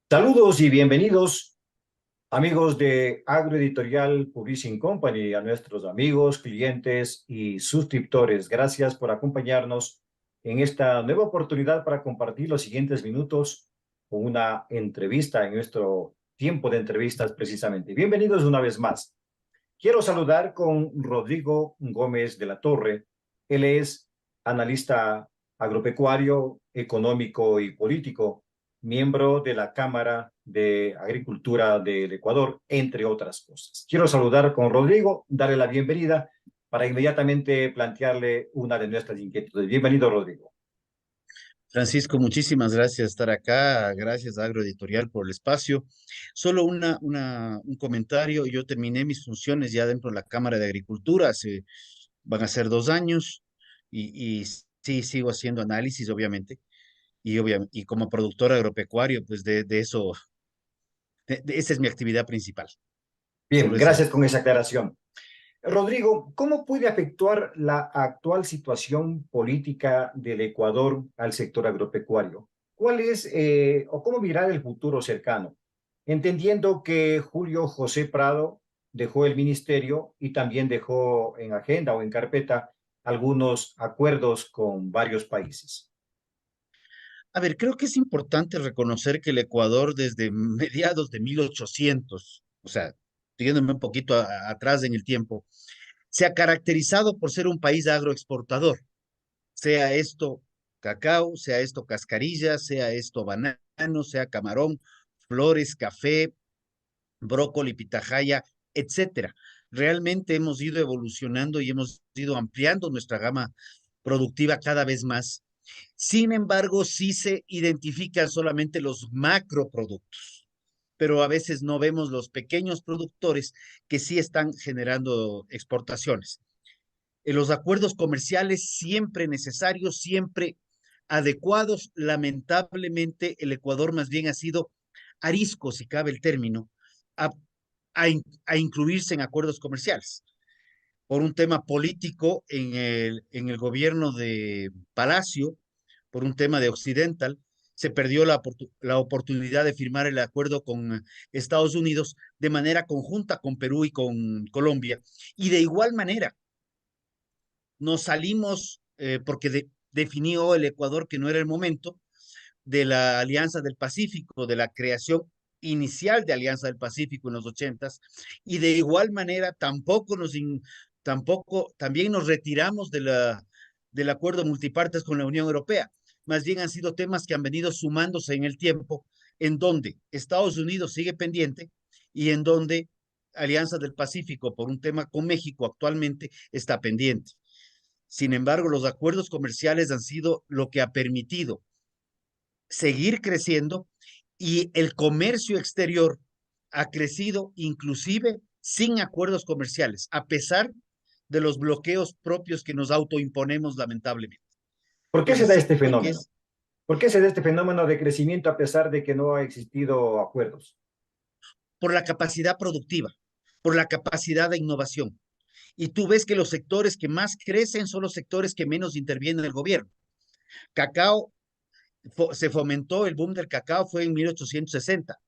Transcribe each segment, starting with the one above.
Saludos y bienvenidos, amigos de Agroeditorial Publishing Company, a nuestros amigos, clientes y suscriptores. Gracias por acompañarnos en esta nueva oportunidad para compartir los siguientes minutos con una entrevista en nuestro tiempo de entrevistas precisamente. Bienvenidos una vez más. Quiero saludar con Rodrigo Gómez de la Torre. Él es analista agropecuario, económico y político, miembro de la Cámara de Agricultura del Ecuador, entre otras cosas. Quiero saludar con Rodrigo, darle la bienvenida para inmediatamente plantearle una de nuestras inquietudes. Bienvenido, Rodrigo. Francisco, muchísimas gracias por estar acá. Gracias a Agroeditorial por el espacio. Solo un comentario. Yo terminé mis funciones ya dentro de la Cámara de Agricultura. Van a ser 2 años y sí, sigo haciendo análisis, obviamente. Y como productor agropecuario, pues de eso, esa es mi actividad principal. Bien, Solo esa. gracias con esa aclaración. Rodrigo, ¿cómo puede afectar la actual situación política del Ecuador al sector agropecuario? ¿Cuál es o cómo mirar el futuro cercano? Entendiendo que Julio José Prado dejó el ministerio y también dejó en agenda o en carpeta algunos acuerdos con varios países. A ver, creo que es importante reconocer que el Ecuador desde mediados de 1800, o sea, siguiéndome un poquito atrás en el tiempo, se ha caracterizado por ser un país agroexportador, sea esto cacao, sea esto cascarilla, sea esto banano, sea camarón, flores, café, brócoli, pitahaya, etcétera. Realmente hemos ido evolucionando y hemos ido ampliando nuestra gama productiva cada vez más. Sin embargo, sí se identifican solamente los macroproductos, pero a veces no vemos los pequeños productores que sí están generando exportaciones. En los acuerdos comerciales siempre necesarios, siempre adecuados. Lamentablemente, el Ecuador más bien ha sido arisco, si cabe el término, a, a incluirse en acuerdos comerciales. Por un tema político en el gobierno de Palacio, por un tema de Occidental, se perdió la oportunidad de firmar el acuerdo con Estados Unidos de manera conjunta con Perú y con Colombia. Y de igual manera, nos salimos porque definió el Ecuador que no era el momento de la Alianza del Pacífico, de la creación inicial de Alianza del Pacífico en los ochentas, y de igual manera tampoco también nos retiramos del acuerdo multipartes con la Unión Europea. Más bien han sido temas que han venido sumándose en el tiempo, en donde Estados Unidos sigue pendiente y en donde Alianza del Pacífico, por un tema con México actualmente, está pendiente. Sin embargo, los acuerdos comerciales han sido lo que ha permitido seguir creciendo y el comercio exterior ha crecido inclusive sin acuerdos comerciales, a pesar de los bloqueos propios que nos autoimponemos lamentablemente. ¿Por qué se da Entonces, este siento que fenómeno? es ¿Por qué se da este fenómeno de crecimiento a pesar de que no ha existido acuerdos? por la capacidad productiva, por la capacidad de innovación. Y tú ves que los sectores que más crecen son los sectores que menos interviene el gobierno. Cacao, se fomentó el boom del cacao fue en 1860.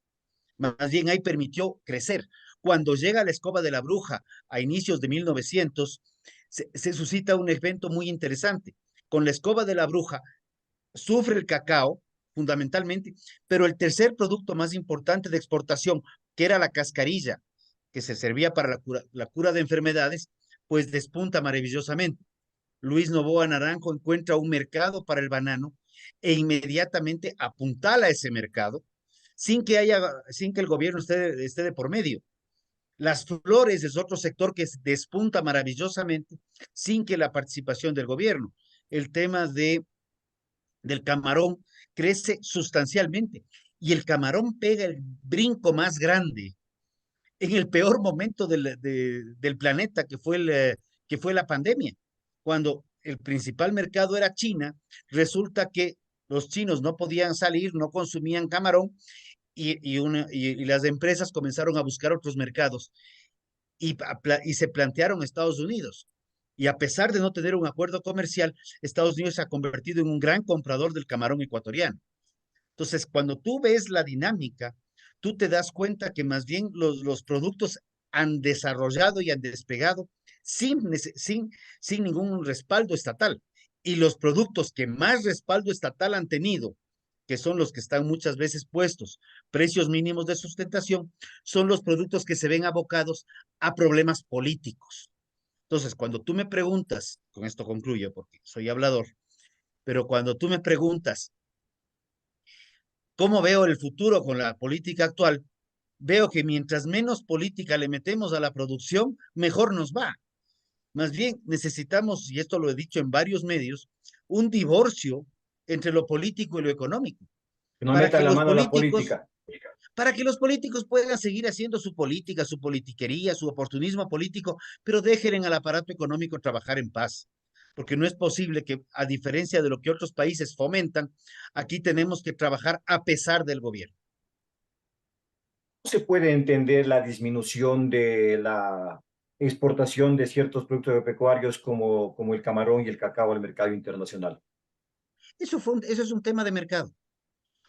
Más bien ahí permitió crecer. Cuando llega la escoba de la bruja a inicios de 1900, se suscita un evento muy interesante. Con la escoba de la bruja sufre el cacao, fundamentalmente, pero el tercer producto más importante de exportación, que era la cascarilla, que se servía para la cura de enfermedades, pues despunta maravillosamente. Luis Novoa Naranjo encuentra un mercado para el banano e inmediatamente apuntala a ese mercado sin que el gobierno esté de por medio. Las flores es otro sector que despunta maravillosamente sin que la participación del gobierno. El tema del camarón crece sustancialmente y el camarón pega el brinco más grande en el peor momento del planeta, que fue la pandemia, cuando el principal mercado era China. Resulta que los chinos no podían salir, no consumían camarón y las empresas comenzaron a buscar otros mercados y se plantearon Estados Unidos. Y a pesar de no tener un acuerdo comercial, Estados Unidos se ha convertido en un gran comprador del camarón ecuatoriano. Entonces, cuando tú ves la dinámica, tú te das cuenta que más bien los productos han desarrollado y han despegado sin ningún respaldo estatal. Y los productos que más respaldo estatal han tenido, que son los que están muchas veces puestos, precios mínimos de sustentación, son los productos que se ven abocados a problemas políticos. Entonces, cuando tú me preguntas, con esto concluyo porque soy hablador, pero cuando tú me preguntas cómo veo el futuro con la política actual, veo que mientras menos política le metemos a la producción, mejor nos va. Más bien necesitamos, y esto lo he dicho en varios medios, un divorcio entre lo político y lo económico, Que no para que metan la los mano a la políticos, política. para que los políticos puedan seguir haciendo su política, su politiquería, su oportunismo político, pero dejen en el aparato económico trabajar en paz. Porque no es posible que, a diferencia de lo que otros países fomentan, aquí tenemos que trabajar a pesar del gobierno. ¿Cómo se puede entender la disminución de la exportación de ciertos productos agropecuarios como el camarón y el cacao al mercado internacional? Eso es un tema de mercado.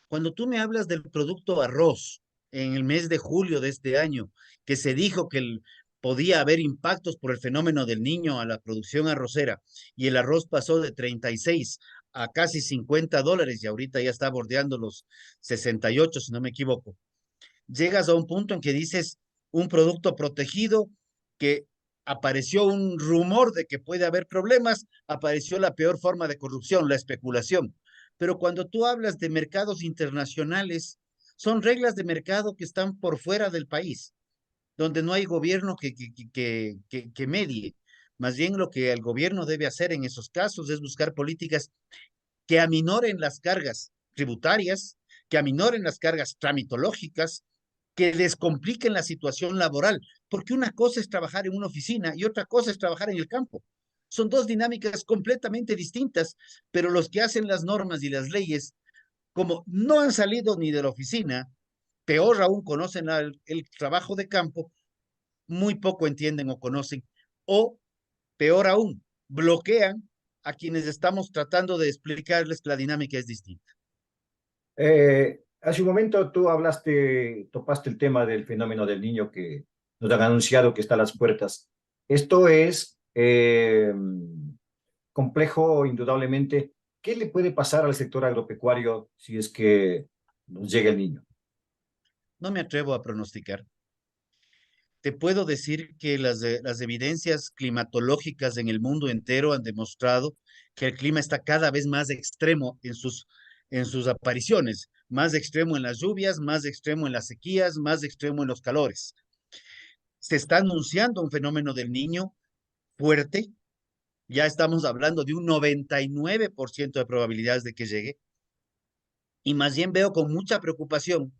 Cuando tú me hablas del producto arroz en el mes de julio de este año, que se dijo que podía haber impactos por el fenómeno del niño a la producción arrocera, y el arroz pasó de 36 a casi $50 y ahorita ya está bordeando los 68, si no me equivoco. Llegas a un punto en que dices un producto protegido, que apareció un rumor de que puede haber problemas, apareció la peor forma de corrupción, la especulación. Pero cuando tú hablas de mercados internacionales, son reglas de mercado que están por fuera del país, donde no hay gobierno que medie. Más bien lo que el gobierno debe hacer en esos casos es buscar políticas que aminoren las cargas tributarias, que aminoren las cargas tramitológicas, que les compliquen la situación laboral, porque una cosa es trabajar en una oficina y otra cosa es trabajar en el campo. Son dos dinámicas completamente distintas, pero los que hacen las normas y las leyes, como no han salido ni de la oficina, peor aún conocen el trabajo de campo, muy poco entienden o conocen, o peor aún, bloquean a quienes estamos tratando de explicarles que la dinámica es distinta. Hace un momento tú topaste el tema del fenómeno del niño que nos han anunciado que está a las puertas. Esto es complejo, indudablemente. ¿Qué le puede pasar al sector agropecuario si es que nos llega el niño? No me atrevo a pronosticar. Te puedo decir que las evidencias climatológicas en el mundo entero han demostrado que el clima está cada vez más extremo en sus apariciones, más extremo en las lluvias, más extremo en las sequías, más extremo en los calores. Se está anunciando un fenómeno del niño fuerte, ya estamos hablando de un 99% de probabilidades de que llegue, y más bien veo con mucha preocupación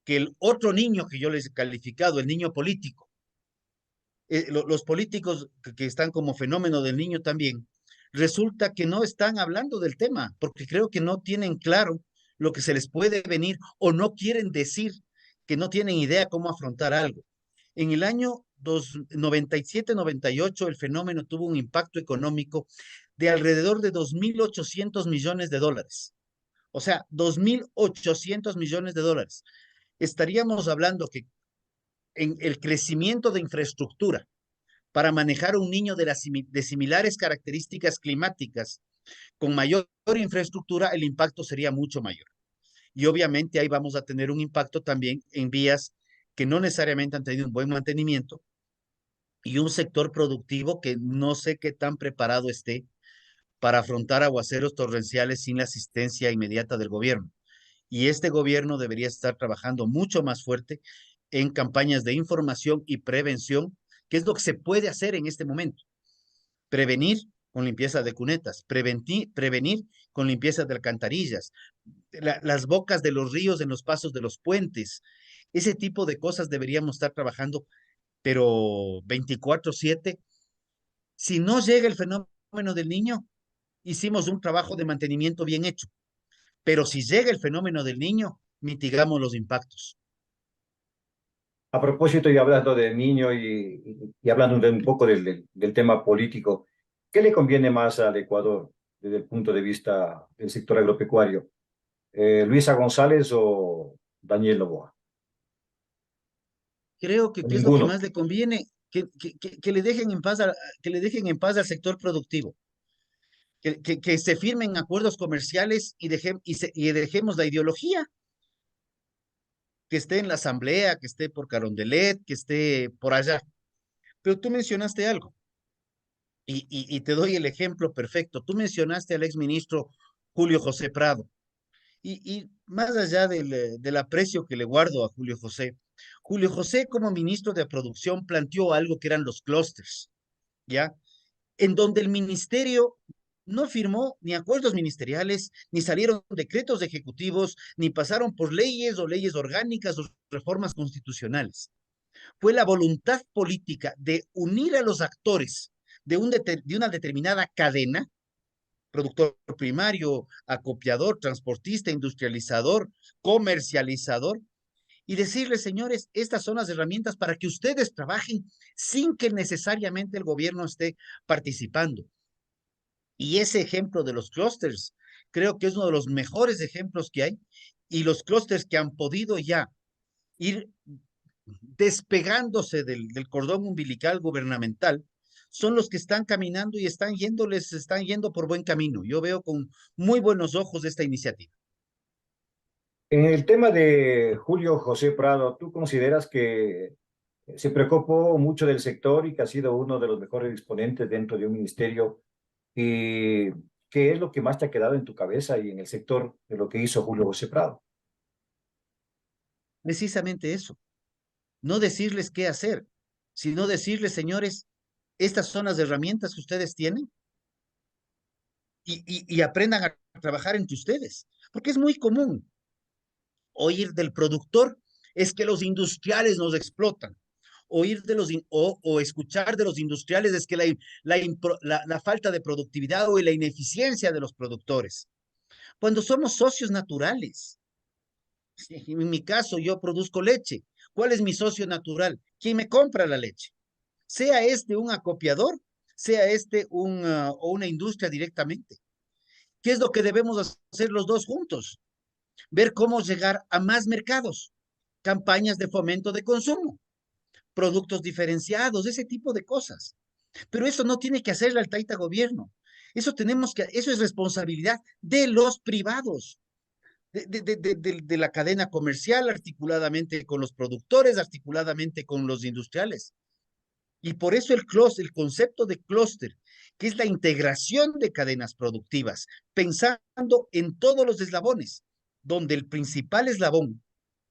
que el otro niño que yo les he calificado, el niño político, los políticos que están como fenómeno del niño también, resulta que no están hablando del tema, porque creo que no tienen claro lo que se les puede venir o no quieren decir que no tienen idea cómo afrontar algo. En el año 97-98 el fenómeno tuvo un impacto económico de alrededor de $2.800 millones. O sea, $2.800 millones. Estaríamos hablando que en el crecimiento de infraestructura para manejar a un niño de similares características climáticas con mayor infraestructura, el impacto sería mucho mayor. Y obviamente ahí vamos a tener un impacto también en vías que no necesariamente han tenido un buen mantenimiento y un sector productivo que no sé qué tan preparado esté para afrontar aguaceros torrenciales sin la asistencia inmediata del gobierno. Y este gobierno debería estar trabajando mucho más fuerte en campañas de información y prevención, que es lo que se puede hacer en este momento. Prevenir con limpieza de cunetas, prevenir con limpieza de alcantarillas, las bocas de los ríos en los pasos de los puentes. Ese tipo de cosas deberíamos estar trabajando, pero 24/7. Si no llega el fenómeno del niño, hicimos un trabajo de mantenimiento bien hecho. Pero si llega el fenómeno del niño, mitigamos los impactos. A propósito, y hablando del niño y hablando un poco del tema político, ¿qué le conviene más al Ecuador desde el punto de vista del sector agropecuario? Luisa González o Daniel Noboa. Creo O que es lo que ninguno. más le conviene, que le dejen en paz que le dejen en paz al sector productivo, que se firmen acuerdos comerciales y dejemos la ideología, que esté en la asamblea, que esté por Carondelet, que esté por allá. Pero tú mencionaste algo, y te doy el ejemplo perfecto. Tú mencionaste al exministro Julio José Prado. Y más allá del aprecio que le guardo a Julio José como ministro de Producción planteó algo que eran los clústeres, ¿ya? En donde el ministerio no firmó ni acuerdos ministeriales, ni salieron decretos ejecutivos, ni pasaron por leyes o leyes orgánicas o reformas constitucionales. Fue la voluntad política de unir a los actores de una determinada cadena, productor primario, acopiador, transportista, industrializador, comercializador, y decirles, señores, estas son las herramientas para que ustedes trabajen sin que necesariamente el gobierno esté participando. Y ese ejemplo de los clústeres, creo que es uno de los mejores ejemplos que hay, y los clústeres que han podido ya ir despegándose del cordón umbilical gubernamental, son los que están caminando y están yendo por buen camino. Yo veo con muy buenos ojos esta iniciativa. En el tema de Julio José Prado, ¿tú consideras que se preocupó mucho del sector y que ha sido uno de los mejores exponentes dentro de un ministerio? ¿Y qué es lo que más te ha quedado en tu cabeza y en el sector de lo que hizo Julio José Prado? Precisamente eso, no decirles qué hacer, sino decirles, señores, estas son las herramientas que ustedes tienen y aprendan a trabajar entre ustedes, porque es muy común oír del productor es que los industriales nos explotan. Oír de o escuchar de los industriales es que la falta de productividad o la ineficiencia de los productores. Cuando somos socios naturales. En mi caso, yo produzco leche. ¿Cuál es mi socio natural? ¿Quién me compra la leche? Sea este un acopiador, sea este o una industria directamente. ¿Qué es lo que debemos hacer los dos juntos? Ver cómo llegar a más mercados, campañas de fomento de consumo, productos diferenciados, ese tipo de cosas. Pero eso no tiene que hacerle al taita gobierno. Eso es responsabilidad de los privados, de la cadena comercial, articuladamente con los productores, articuladamente con los industriales. Y por eso el concepto de clúster, que es la integración de cadenas productivas, pensando en todos los eslabones, donde el principal eslabón,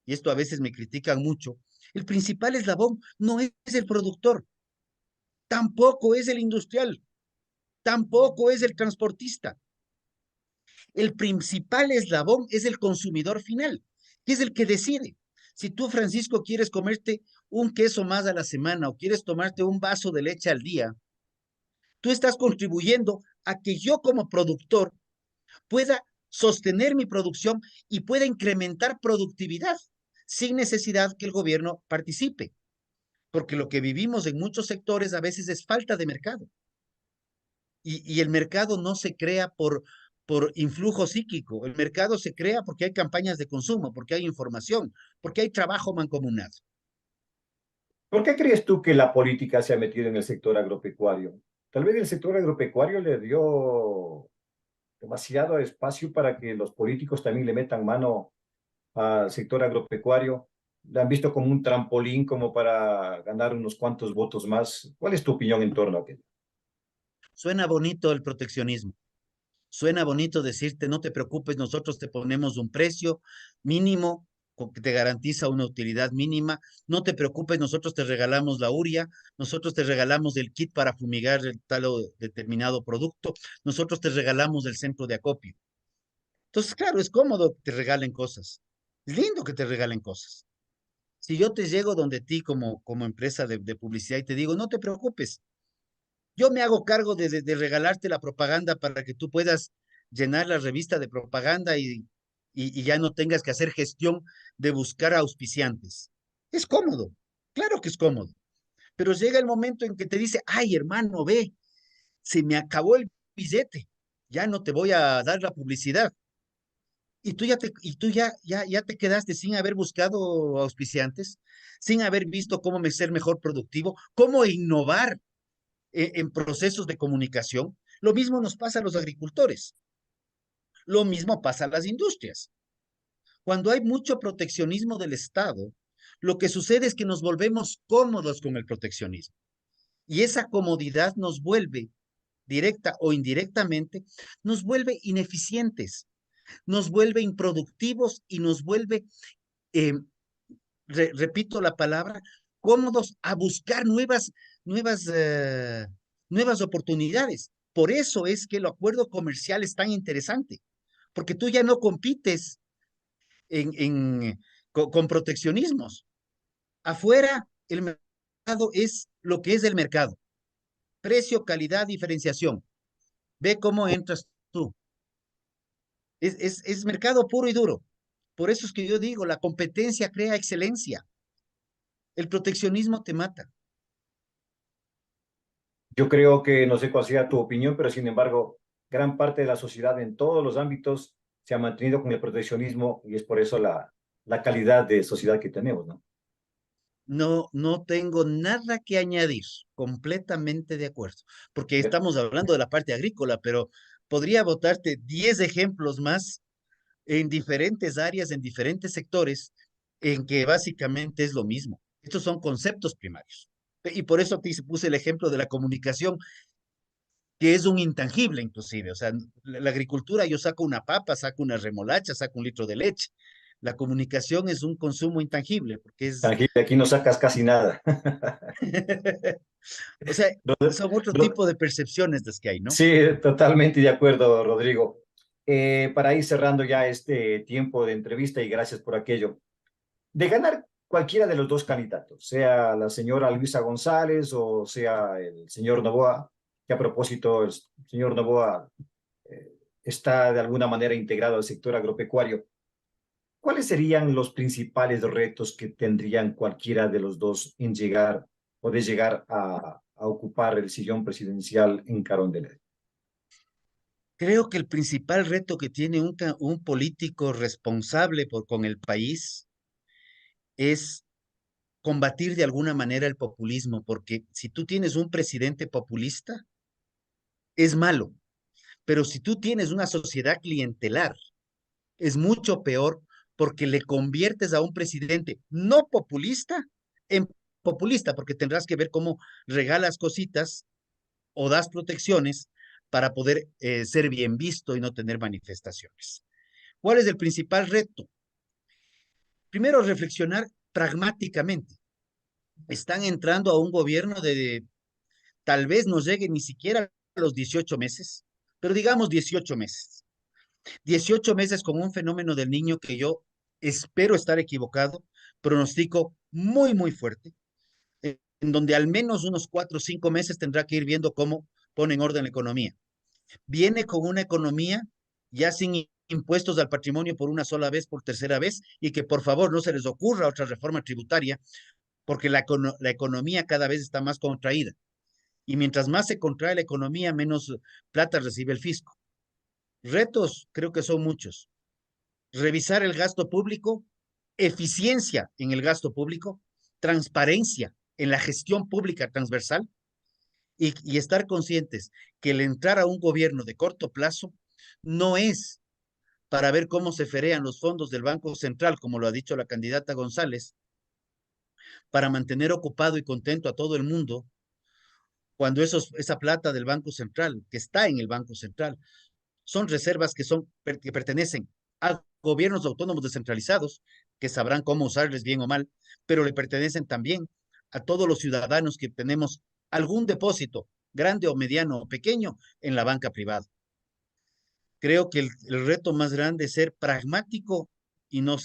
y esto a veces me critican mucho, el principal eslabón no es el productor, tampoco es el industrial, tampoco es el transportista. El principal eslabón es el consumidor final, que es el que decide. Si tú, Francisco, quieres comerte un queso más a la semana o quieres tomarte un vaso de leche al día, tú estás contribuyendo a que yo como productor pueda sostener mi producción y pueda incrementar productividad sin necesidad que el gobierno participe, porque lo que vivimos en muchos sectores a veces es falta de mercado. Y el mercado no se crea por influjo psíquico, el mercado se crea porque hay campañas de consumo, porque hay información, porque hay trabajo mancomunado. ¿Por qué crees tú que la política se ha metido en el sector agropecuario? Tal vez el sector agropecuario le dio demasiado espacio para que los políticos también le metan mano al sector agropecuario. La han visto como un trampolín como para ganar unos cuantos votos más. ¿Cuál es tu opinión en torno a aquello? Suena bonito el proteccionismo. Suena bonito decirte, no te preocupes, nosotros te ponemos un precio mínimo que te garantiza una utilidad mínima. No te preocupes, nosotros te regalamos la uria, nosotros te regalamos el kit para fumigar el tal o determinado producto, nosotros te regalamos el centro de acopio. Entonces, claro, es cómodo que te regalen cosas. Es lindo que te regalen cosas. Si yo te llego donde ti como empresa de publicidad y te digo, no te preocupes, yo me hago cargo de regalarte la propaganda para que tú puedas llenar la revista de propaganda y ya no tengas que hacer gestión de buscar auspiciantes. Es cómodo, claro que es cómodo, pero llega el momento en que te dice, ay hermano, ve, se me acabó el billete, ya no te voy a dar la publicidad. y tú ya te quedaste sin haber buscado auspiciantes, sin haber visto cómo ser mejor productivo, cómo innovar en procesos de comunicación. Lo mismo nos pasa a los agricultores, lo mismo pasa a las industrias. Cuando hay mucho proteccionismo del Estado, lo que sucede es que nos volvemos cómodos con el proteccionismo y esa comodidad nos vuelve, directa o indirectamente, nos vuelve ineficientes, nos vuelve improductivos y nos vuelve, eh, repito la palabra, cómodos a buscar nuevas, nuevas oportunidades. Por eso es que el acuerdo comercial es tan interesante, porque tú ya no compites con proteccionismos. Afuera, el mercado es lo que es el mercado. Precio, calidad, diferenciación. Ve cómo entras tú. Es mercado puro y duro. Por eso es que yo digo, la competencia crea excelencia. El proteccionismo te mata. Yo creo que no sé cuál sea tu opinión, pero sin embargo, gran parte de la sociedad en todos los ámbitos se ha mantenido con el proteccionismo y es por eso la calidad de sociedad que tenemos, ¿no? No, no tengo nada que añadir. Completamente de acuerdo. Porque Eh, estamos hablando de la parte agrícola, pero podría botarte 10 ejemplos más en diferentes áreas, en diferentes sectores, en que básicamente es lo mismo. Estos son conceptos primarios. Y por eso te puse el ejemplo de la comunicación, que es un intangible inclusive. O sea, la agricultura, yo saco una papa, saco una remolacha, saco un litro de leche. La comunicación es un consumo intangible, porque es, Tangible, aquí no sacas casi nada. o sea, Rod- son otro Rod- tipo de percepciones las que hay, ¿no? Sí, totalmente de acuerdo, Rodrigo. Para ir cerrando ya este tiempo de entrevista y gracias por aquello. De ganar cualquiera de los dos candidatos, sea la señora Luisa González o sea el señor Novoa, que a propósito el señor Novoa eh, está de alguna manera integrado al sector agropecuario. ¿Cuáles serían los principales retos que tendrían cualquiera de los dos en llegar o de llegar a ocupar el sillón presidencial en Carondelet? Creo que el principal reto que tiene un político responsable con el país es combatir de alguna manera el populismo, porque si tú tienes un presidente populista, es malo, pero si tú tienes una sociedad clientelar, es mucho peor porque le conviertes a un presidente no populista en populista, porque tendrás que ver cómo regalas cositas o das protecciones para poder ser bien visto y no tener manifestaciones. ¿Cuál es el principal reto? Primero, reflexionar pragmáticamente. Están entrando a un gobierno de tal vez no llegue ni siquiera a los 18 meses, pero digamos 18 meses. 18 meses con un fenómeno del niño que yo espero estar equivocado, pronostico muy, muy fuerte, en donde al menos unos 4 o 5 meses tendrá que ir viendo cómo pone en orden la economía. Viene con una economía ya sin impuestos al patrimonio por una sola vez, por tercera vez, y que por favor no se les ocurra otra reforma tributaria, porque la economía cada vez está más contraída. Y mientras más se contrae la economía, menos plata recibe el fisco. Retos creo que son muchos. Revisar el gasto público, eficiencia en el gasto público, transparencia en la gestión pública transversal y estar conscientes que el entrar a un gobierno de corto plazo no es para ver cómo se ferean los fondos del Banco Central, como lo ha dicho la candidata González, para mantener ocupado y contento a todo el mundo, cuando esa plata del Banco Central, que está en el Banco Central, son reservas que pertenecen a gobiernos autónomos descentralizados, que sabrán cómo usarles bien o mal, pero le pertenecen también a todos los ciudadanos que tenemos algún depósito, grande o mediano o pequeño, en la banca privada. Creo que el reto más grande es ser pragmático y no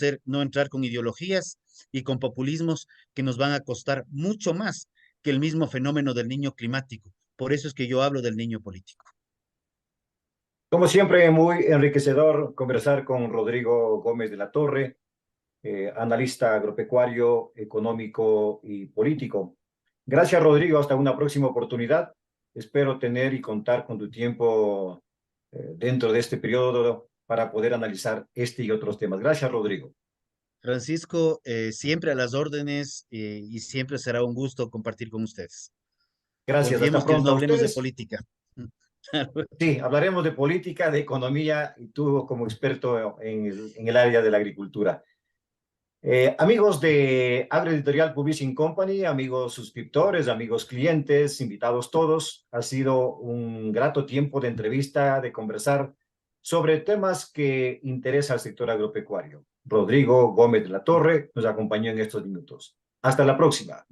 entrar con ideologías y con populismos que nos van a costar mucho más que el mismo fenómeno del niño climático. Por eso es que yo hablo del niño político. Como siempre, muy enriquecedor conversar con Rodrigo Gómez de la Torre, analista agropecuario, económico y político. Gracias, Rodrigo. Hasta una próxima oportunidad. Espero tener y contar con tu tiempo dentro de este periodo para poder analizar este y otros temas. Gracias, Rodrigo. Francisco, siempre a las órdenes y siempre será un gusto compartir con ustedes. Gracias, hasta Confiemos que no pronto a hablemos de ustedes. política. Sí, hablaremos de política, de economía, y tú como experto en el área de la agricultura. Amigos de Agroeditorial Publishing Company, amigos suscriptores, amigos clientes, invitados todos, ha sido un grato tiempo de entrevista, de conversar sobre temas que interesa al sector agropecuario. Rodrigo Gómez de la Torre nos acompañó en estos minutos. Hasta la próxima.